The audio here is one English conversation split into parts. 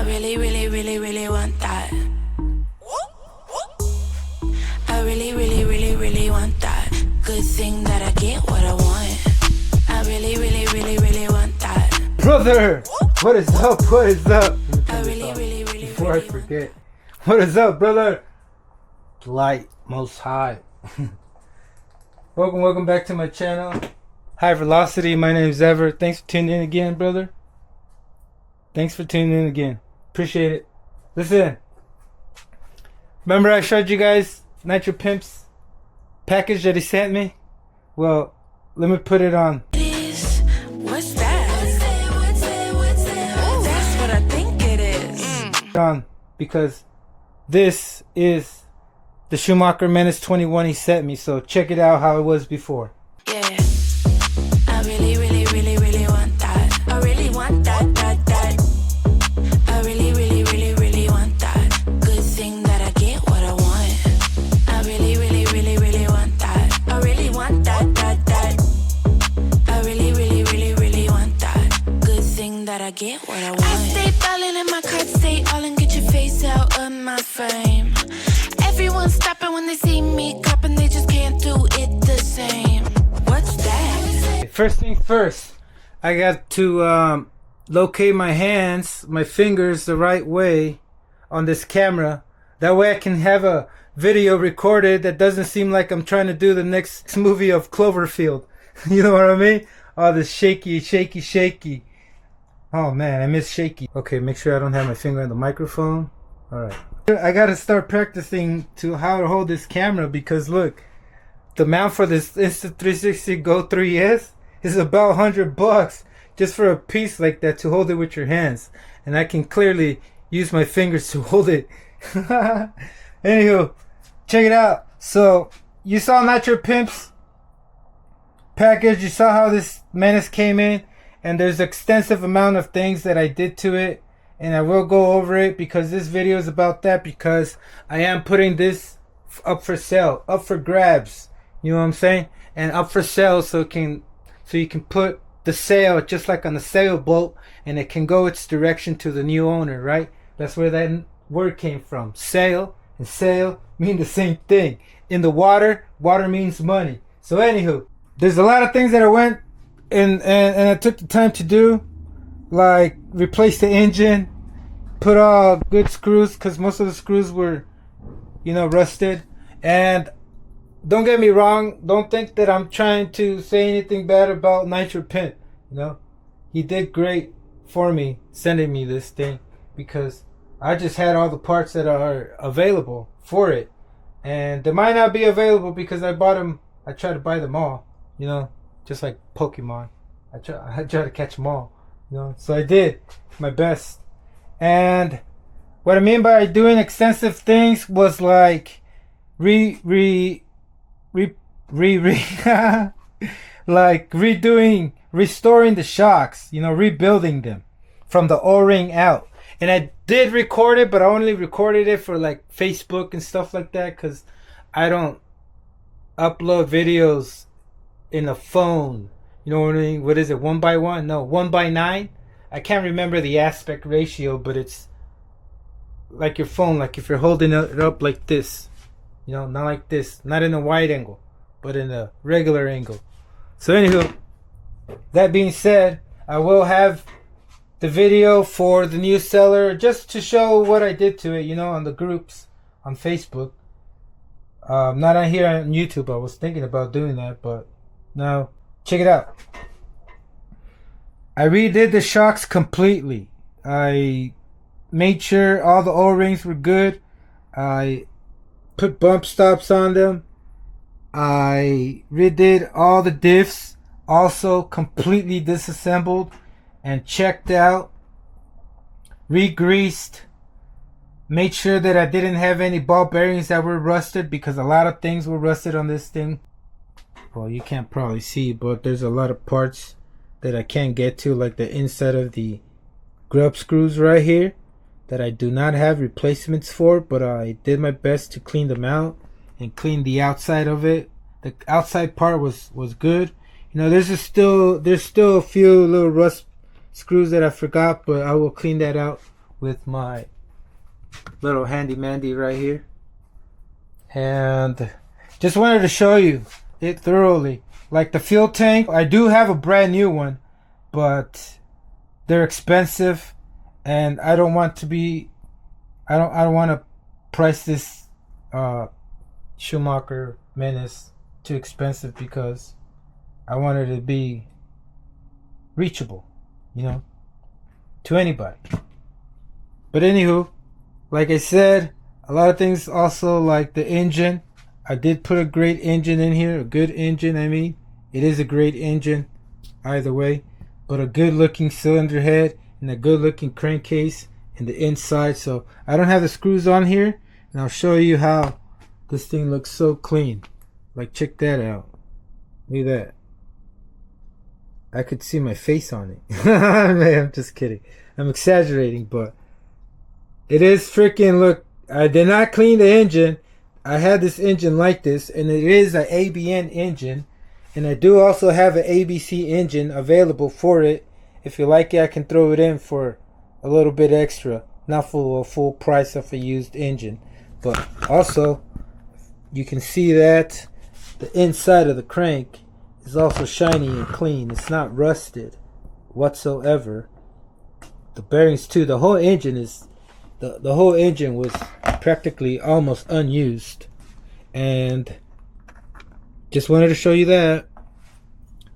really want that. I really want that. Good thing that I get what I want. I really want that. Brother, what is up? What is up? I really Before I forget, what is up, brother? Light, most high. Welcome back to my channel. High Velocity. My name is Ever. Thanks for tuning in again, brother. Thanks for tuning in again. Appreciate it. Listen, remember I showed you guys Nitro Pimp's package that he sent me? Well, let me put it on. What's that? What's that? That's what I think it is. On because this is the Schumacher Menace 21 he sent me. So check it out how it was before. Yeah, I really want that. I really want that. I really want that. Good thing that I get what I want. I really want that. I really want that. I really want that. Good thing that I get what I want. I stay ballin' in my card, stay all and get your face out of my frame. Everyone's stopping when they see me copping, they just can't do it the same. What's that? First things first, I got to locate my hands, my fingers the right way on this camera. That way I can have a video recorded that doesn't seem like I'm trying to do the next movie of Cloverfield. You know what I mean? All this shaky. Oh man, I miss shaky. Okay, make sure I don't have my finger on the microphone. Alright. I gotta start practicing to how to hold this camera because look, the mount for this Insta360 Go 3S is about $100 just for a piece like that to hold it with your hands. And I can clearly use my fingers to hold it. Anywho, check it out. So, you saw Nitro Pimp's package. You saw how this Menace came in. And there's an extensive amount of things that I did to it. And I will go over it because this video is about that. Because I am putting this up for sale. Up for grabs. You know what I'm saying? And up for sale so you can put the sale just like on the sailboat. And it can go its direction to the new owner, right? That's where that word came from. Sail and sail mean the same thing. In the water, water means money. So anywho, there's a lot of things that I went and I took the time to do. Like replace the engine, put all good screws because most of the screws were, rusted. And don't get me wrong, don't think that I'm trying to say anything bad about Nitro Pimp. He did great for me sending me this thing because I just had all the parts that are available for it, and they might not be available because I bought them. I try to buy them all, just like Pokemon. I try to catch them all. So I did my best. And what I mean by doing extensive things was like like restoring the shocks, rebuilding them from the O-ring out. And I did record it, but I only recorded it for like Facebook and stuff like that because I don't upload videos in a phone. You know what I mean? What is it? 1:1? No, 1:9. I can't remember the aspect ratio, but it's like your phone. Like if you're holding it up like this, not like this, not in a wide angle, but in a regular angle. So anywho, that being said, I will have the video for the new seller just to show what I did to it, on the groups on Facebook. Not on here on YouTube. I was thinking about doing that, but no. Check it out. I redid the shocks completely. I made sure all the O-rings were good. I put bump stops on them. I redid all the diffs. Also completely disassembled and checked out. Re-greased. Made sure that I didn't have any ball bearings that were rusted because a lot of things were rusted on this thing. Well, you can't probably see, but there's a lot of parts that I can't get to, like the inside of the grub screws right here that I do not have replacements for, but I did my best to clean them out and clean the outside of it. The outside part was good. There's still a few little rust screws that I forgot, but I will clean that out with my little handy mandy right here. And just wanted to show you it thoroughly. Like the fuel tank, I do have a brand new one, but they're expensive, and I don't want to be, I don't want to price this Schumacher Menace too expensive, because I want it to be reachable, you know, to anybody. But anywho, like I said, a lot of things also, like the engine. I did put a great engine in here, a good engine. I mean, it is a great engine either way, but a good looking cylinder head and a good looking crankcase in the inside. So I don't have the screws on here, and I'll show you how this thing looks so clean. Like, check that out. Look at that. I could see my face on it. Man, I'm just kidding. I'm exaggerating, but it is freaking, look, I did not clean the engine. I had this engine like this, and it is an ABN engine, and I do also have an ABC engine available for it. If you like it, I can throw it in for a little bit extra, not for a full price of a used engine. But also, you can see that the inside of the crank is also shiny and clean. It's not rusted whatsoever. The bearings too. The whole engine is the whole engine was practically almost unused, and just wanted to show you that.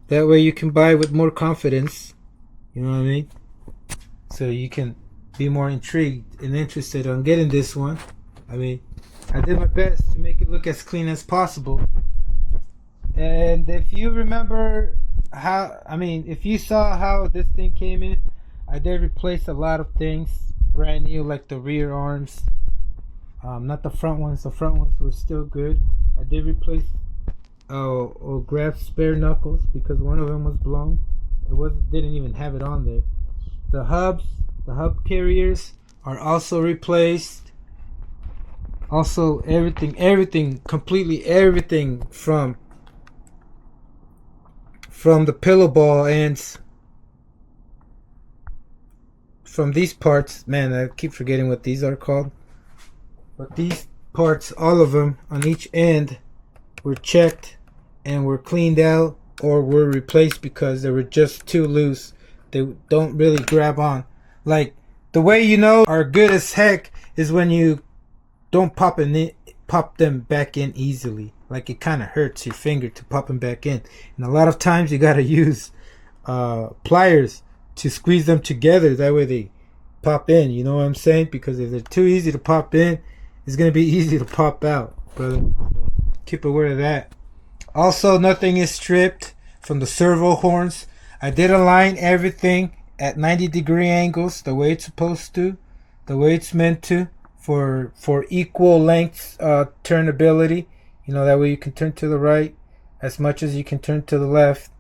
That way you can buy with more confidence. You know what I mean? So you can be more intrigued and interested on getting this one. I mean, I did my best to make it look as clean as possible. And if you remember how, I mean, if you saw how this thing came in, I did replace a lot of things brand new, like the rear arms. Not the front ones. The front ones were still good. I did replace or grab spare knuckles because one of them was blown. Didn't even have it on there. The hubs, the hub carriers are also replaced. Also, everything, completely everything from the pillow ball ends, from these parts. Man, I keep forgetting what these are called. But these parts, all of them on each end, were checked and were cleaned out or were replaced because they were just too loose. They don't really grab on. Like, the way you know are good as heck is when you don't pop them back in easily. Like, it kind of hurts your finger to pop them back in. And a lot of times you got to use pliers to squeeze them together. That way they pop in. You know what I'm saying? Because if they're too easy to pop in, it's going to be easy to pop out, brother. So keep aware of that. Also, nothing is stripped from the servo horns. I did align everything at 90-degree angles, the way it's supposed to, the way it's meant to, for equal length turnability. You know, that way you can turn to the right as much as you can turn to the left.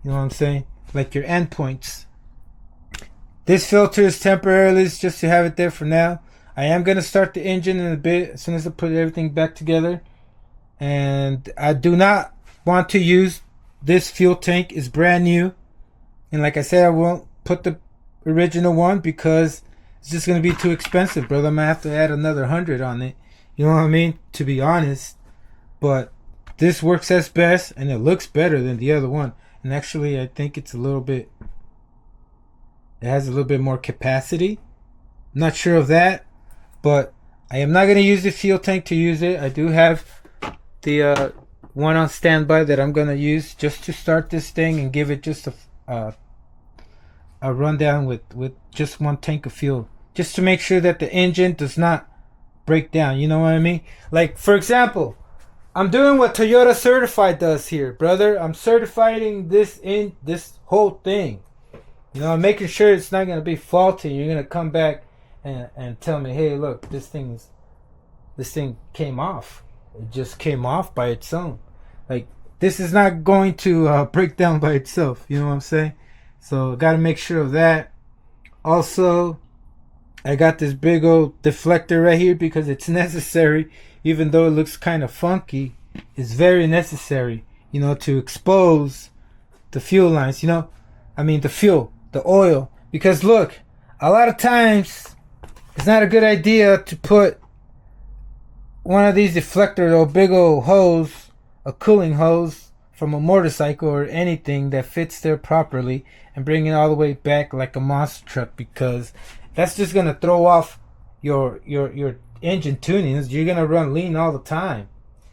You know what I'm saying? Like your endpoints. This filter is temporarily just to have it there for now. I am going to start the engine in a bit as soon as I put everything back together. And I do not want to use this fuel tank. It's brand new. And like I said, I won't put the original one because it's just going to be too expensive, brother. I'm going to have to add another 100 on it. You know what I mean? To be honest. But this works as best, and it looks better than the other one. And actually, I think it's a little bit, it has a little bit more capacity. Not sure of that, but I am not going to use the fuel tank to use it. I do have the one on standby that I'm going to use just to start this thing and give it just a rundown with just one tank of fuel, just to make sure that the engine does not break down. You know what I mean? Like, for example, I'm doing what Toyota Certified does here, brother. I'm certifying this whole thing. You know, I'm making sure it's not going to be faulty. You're going to come back and tell me, hey, look, this thing came off. It just came off by its own. Like, this is not going to break down by itself. You know what I'm saying? So I got to make sure of that. Also, I got this big old deflector right here because it's necessary. Even though it looks kind of funky, it's very necessary, you know, to expose the fuel lines, you know. I mean, the fuel, the oil. Because look, a lot of times it's not a good idea to put one of these deflectors or big old hose, a cooling hose from a motorcycle or anything that fits there properly, and bring it all the way back like a monster truck, because that's just gonna throw off your engine tunings. You're gonna run lean all the time.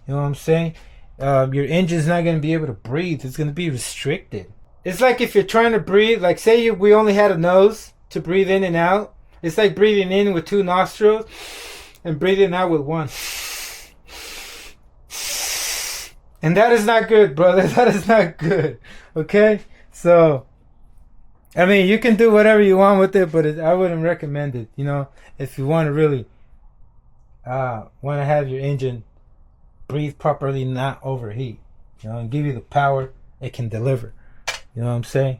You know what I'm saying? Your engine's not gonna be able to breathe. It's gonna be restricted. It's like if you're trying to breathe, like say we only had a nose to breathe in and out. It's like breathing in with 2 nostrils and breathing out with 1. And that is not good, brother. That is not good. Okay? So, I mean, you can do whatever you want with it, but I wouldn't recommend it, you know, if you want to really want to have your engine breathe properly, not overheat, you know, and give you the power it can deliver. You know what I'm saying?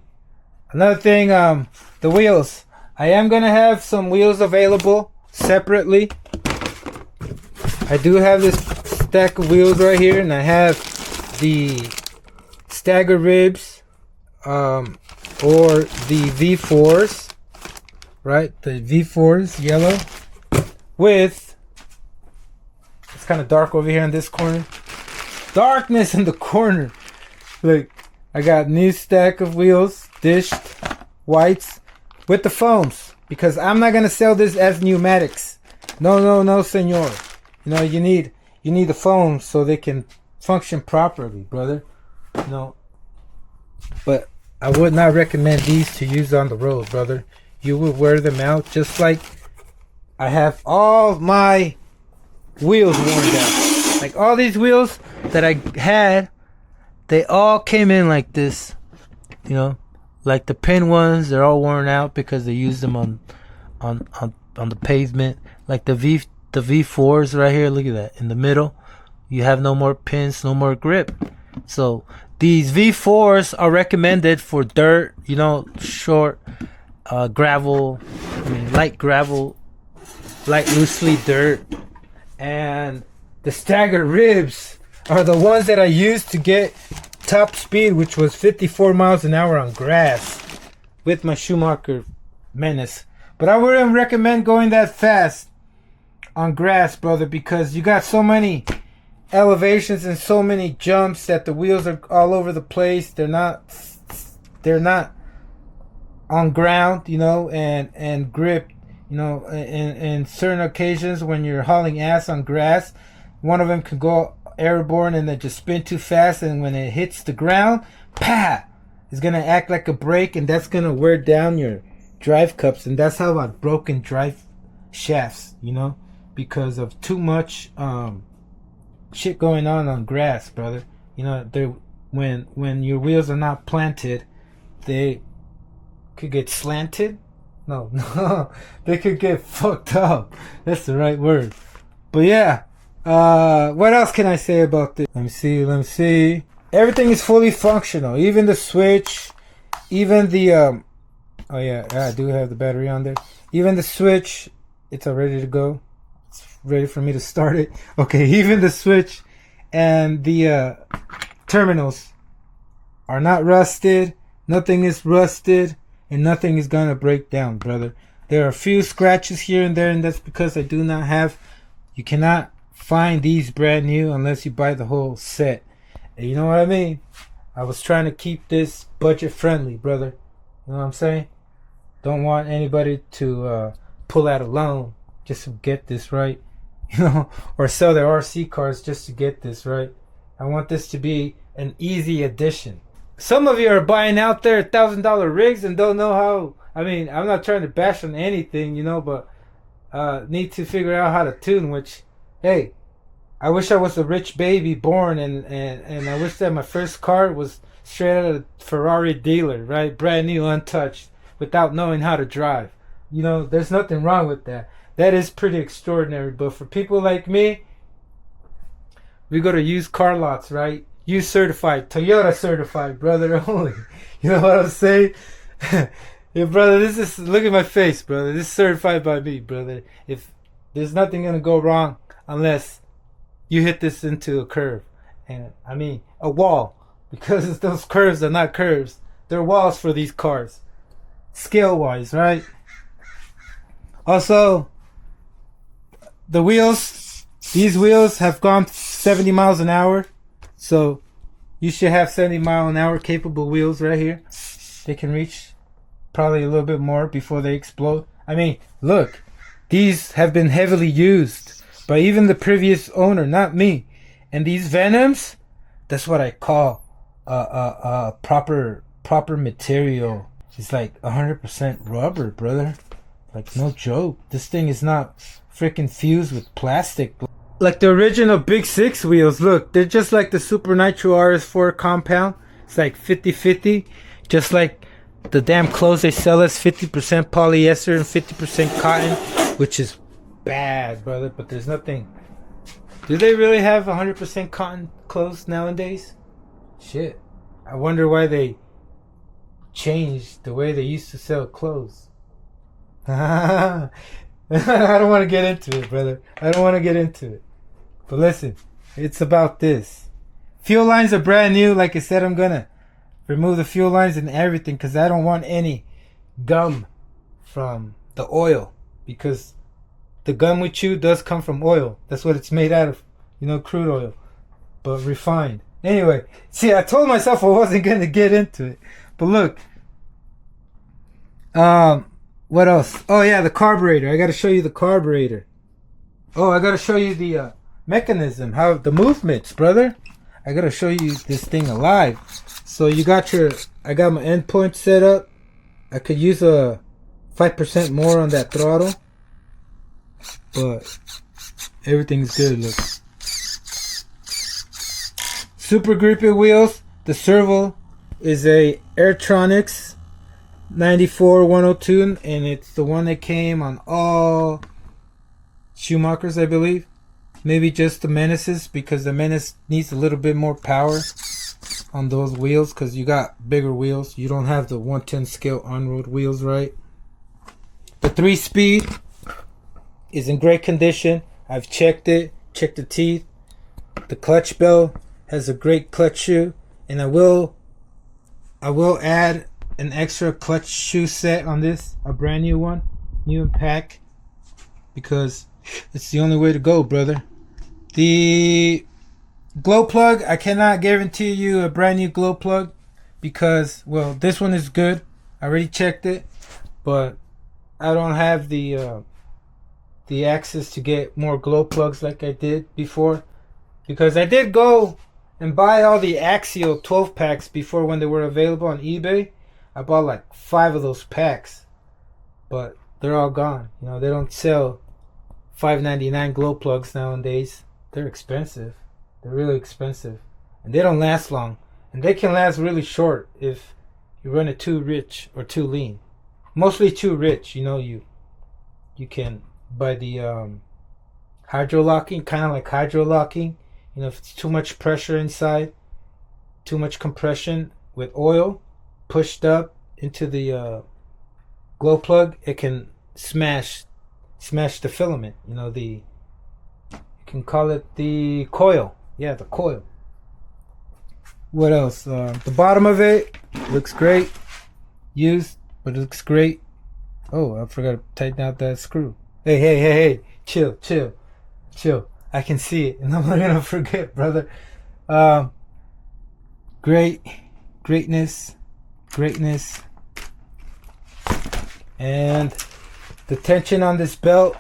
Another thing, the wheels. I am going to have some wheels available separately. I do have this stack of wheels right here, and I have the stagger ribs, or the V4s, right? The V4s, yellow, with, it's kind of dark over here in this corner. Darkness in the corner. Look, I got new stack of wheels, dished, whites, with the foams, because I'm not gonna sell this as pneumatics. No, senor. You know, you need the foams so they can function properly, brother. You know, but I would not recommend these to use on the road, brother. You would wear them out, just like I have all my wheels worn down. Like all these wheels that I had, they all came in like this, you know. Like the pin ones, they're all worn out because they used them on the pavement. Like the V4s right here, look at that. In the middle, you have no more pins, no more grip. So these V4s are recommended for dirt, you know, short gravel, light gravel, light loosely dirt. And the stagger ribs are the ones that I used to get top speed, which was 54 miles an hour on grass with my Schumacher Menace. But I wouldn't recommend going that fast on grass, brother, because you got so many elevations and so many jumps that the wheels are all over the place. They're not on ground, you know, and grip, you know. In certain occasions when you're hauling ass on grass, one of them can go airborne and then just spin too fast, and when it hits the ground, pa, it's gonna act like a brake, and that's gonna wear down your drive cups. And that's how I've broken drive shafts, you know, because of too much shit going on grass, brother. You know, when your wheels are not planted, they could get slanted. No, they could get fucked up. That's the right word. But yeah. What else can I say about this? Let me see. Everything is fully functional. Even the switch, even the oh yeah, I do have the battery on there. Even the switch, it's all ready to go. It's ready for me to start it. Okay, even the switch and the terminals are not rusted. Nothing is rusted, and nothing is gonna break down, brother. There are a few scratches here and there, and that's because I do not have. You cannot find these brand new unless you buy the whole set. And you know what I mean? I was trying to keep this budget friendly, brother. You know what I'm saying? Don't want anybody to pull out a loan just to get this right, you know, or sell their RC cars just to get this right. I want this to be an easy addition. Some of you are buying out there $1,000 rigs and don't know how. I mean, I'm not trying to bash on anything, you know, but need to figure out how to tune, which, hey, I wish I was a rich baby born, and I wish that my first car was straight out of a Ferrari dealer, right? Brand new, untouched, without knowing how to drive. You know, there's nothing wrong with that. That is pretty extraordinary. But for people like me, we go to used car lots, right? Used certified, Toyota certified, brother, only. You know what I'm saying? Yeah, brother, this is, look at my face, brother. This is certified by me, brother. If there's nothing gonna go wrong unless you hit this into a curve, and I mean a wall, because those curves are not curves, they're walls for these cars, scale wise, right? Also, the wheels, these wheels have gone 70 miles an hour. So you should have 70 mile an hour capable wheels right here. They can reach probably a little bit more before they explode. I mean, look, these have been heavily used by even the previous owner, not me. And these Venoms, that's what I call proper material. It's like 100% rubber, brother. Like, no joke. This thing is not freaking fused with plastic. Like the original Big 6 wheels, look, they're just like the Super Nitro RS4 compound. It's like 50-50. Just like the damn clothes they sell us, 50% polyester and 50% cotton, which is bad, brother. But there's nothing. Do they really have 100% cotton clothes nowadays? Shit. I wonder why they changed the way they used to sell clothes. I don't want to get into it, brother. I don't want to get into it. But listen, it's about this. Fuel lines are brand new. Like I said, I'm going to remove the fuel lines and everything because I don't want any gum from the oil. Because the gum we chew does come from oil. That's what it's made out of. You know, crude oil. But refined. Anyway, see, I told myself I wasn't going to get into it. But look. What else? Oh yeah, the carburetor. I gotta show you the carburetor. Oh, I gotta show you the mechanism, how the movements, brother. I gotta show you this thing alive. So you got I got my endpoint set up. I could use a 5% more on that throttle, but everything's good. Look, super grippy wheels. The servo is a Airtronics 94-102, and it's the one that came on all Schumachers, I believe. Maybe just the Menaces, because the Menace needs a little bit more power on those wheels, because you got bigger wheels. You don't have the 110 scale on-road wheels, right? The 3-speed is in great condition. I've checked it, checked the teeth. The clutch bell has a great clutch shoe, and I will add an extra clutch shoe set on this, a brand new one, new in pack, because it's the only way to go, brother. The glow plug, I cannot guarantee you a brand new glow plug because, well, this one is good. I already checked it, but I don't have the access to get more glow plugs like I did before, because I did go and buy all the Axial 12 packs before when they were available on eBay. I bought like 5 of those packs, but they're all gone. You know, they don't sell $5.99 glow plugs nowadays. They're expensive. They're really expensive, and they don't last long. And they can last really short if you run it too rich or too lean. Mostly too rich. You know, you can buy the hydro locking, kind of like hydro locking. You know, if it's too much pressure inside, too much compression with oil pushed up into the glow plug, it can smash the filament. You know, you can call it the coil. Yeah, the coil. What else? The bottom of it looks great. Used, but it looks great. Oh, I forgot to tighten out that screw. Hey. Chill. I can see it, and I'm not gonna forget, brother. Greatness. And the tension on this belt,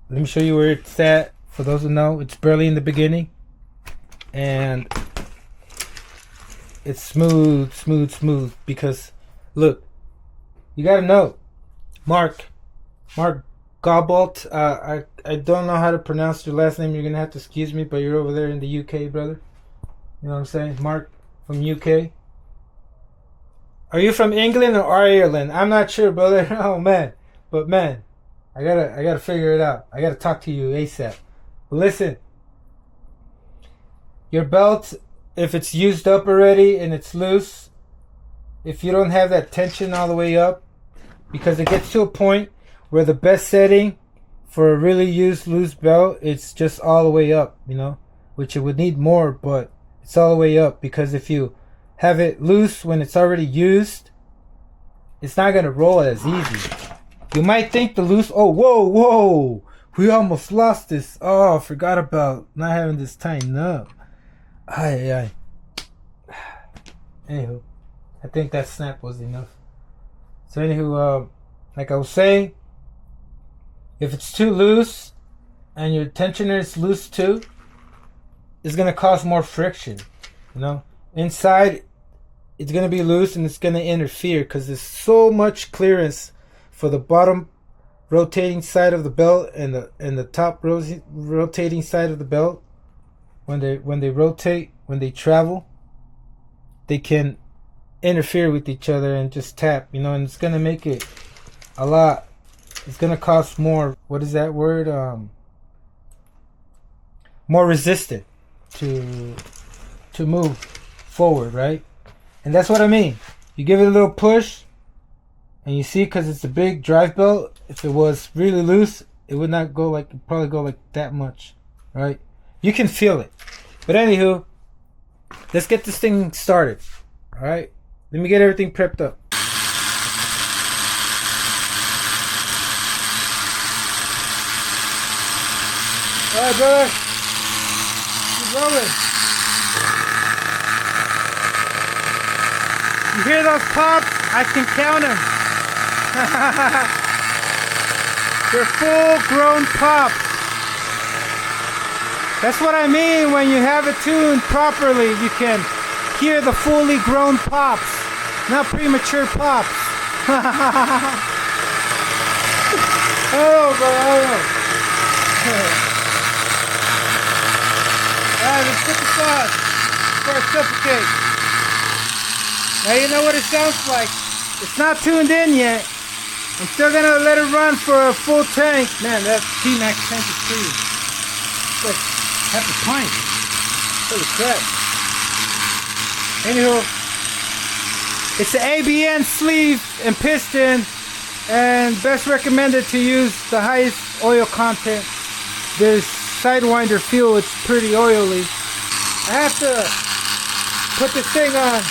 let me show you where it's at. For those who know, it's barely in the beginning, and it's smooth, because look, you gotta know, Mark Gobalt, I don't know how to pronounce your last name. You're gonna have to excuse me, but you're over there in the UK, brother. You know what I'm saying? Mark from UK. Are you from England or Ireland? I'm not sure, brother. Oh man, but man, I gotta figure it out. I gotta talk to you ASAP. Listen, your belt, if it's used up already and it's loose, if you don't have that tension all the way up, because it gets to a point where the best setting for a really used loose belt, it's just all the way up, you know, which it would need more, but it's all the way up, because if you have it loose when it's already used, it's not going to roll as easy. You might think the loose, oh, whoa, We almost lost this. Oh, I forgot about not having this tightened up. Ay. Anywho, I think that snap was enough. So anywho, like I was saying, if it's too loose and your tensioner is loose too, it's gonna cause more friction. You know, inside it's gonna be loose and it's gonna interfere because there's so much clearance for the bottom rotating side of the belt and the top rotating side of the belt. When they rotate, when they travel, they can interfere with each other and just tap, you know, and it's gonna make it a lot. It's gonna cost more. What is that word? More resistant to move forward, right? And that's what I mean. You give it a little push, and you see, because it's a big drive belt. If it was really loose, it would not go like, it'd probably go like that much, right? You can feel it. But anywho, let's get this thing started. All right, let me get everything prepped up. All right, brother. Keep rolling. You hear those pops? I can count them. They're full-grown pops. That's what I mean when you have it tuned properly. You can hear the fully grown pops, not premature pops. Oh, bro. Alright, let's put this on before I suffocate. Now you know what it sounds like. It's not tuned in yet. I'm still gonna let it run for a full tank. Man, that T-Max tank is pretty. It's like half a pint. Holy crap. Anywho, it's an ABN sleeve and piston, and best recommended to use the highest oil content. This Sidewinder fuel, it's pretty oily. I have to put this thing on,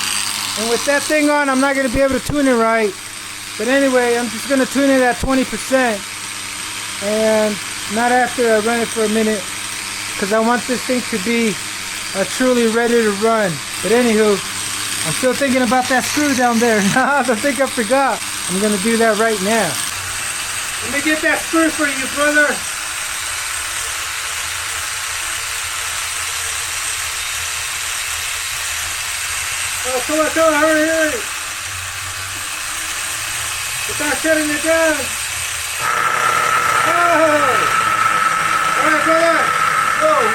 and with that thing on, I'm not going to be able to tune it right. But anyway, I'm just going to tune it at 20%, and not after I run it for a minute, because I want this thing to be truly ready to run. But anywho, I'm still thinking about that screw down there. I think I forgot. I'm going to do that right now. Let me get that screw for you, brother. Oh, come on, hurry. Without shutting it down. Oh! Alright, brother. Whoa.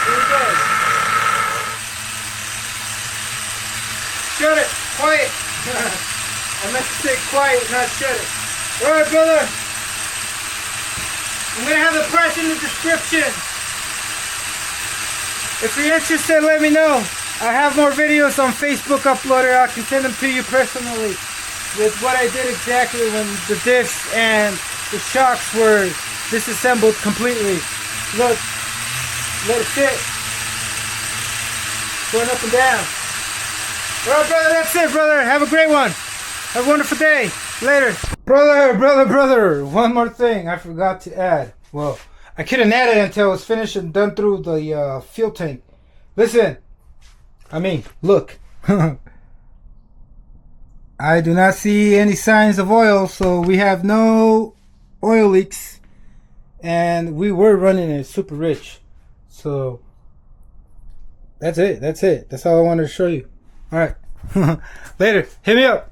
Here we go. Shut it. Quiet. I meant to say quiet, not shut it. Alright, brother. I'm going to have the price in the description. If you're interested, let me know. I have more videos on Facebook uploaded. I can send them to you personally with what I did exactly when the diffs and the shocks were disassembled completely. Look, let it sit. Going up and down. Alright, brother, that's it, brother. Have a great one. Have a wonderful day. Later. Brother. One more thing I forgot to add. Well, I couldn't add it until it was finished and done through the fuel tank. Listen. Look. I do not see any signs of oil, so we have no oil leaks. And we were running it super rich. So, that's it. That's all I wanted to show you. Alright. Later. Hit me up.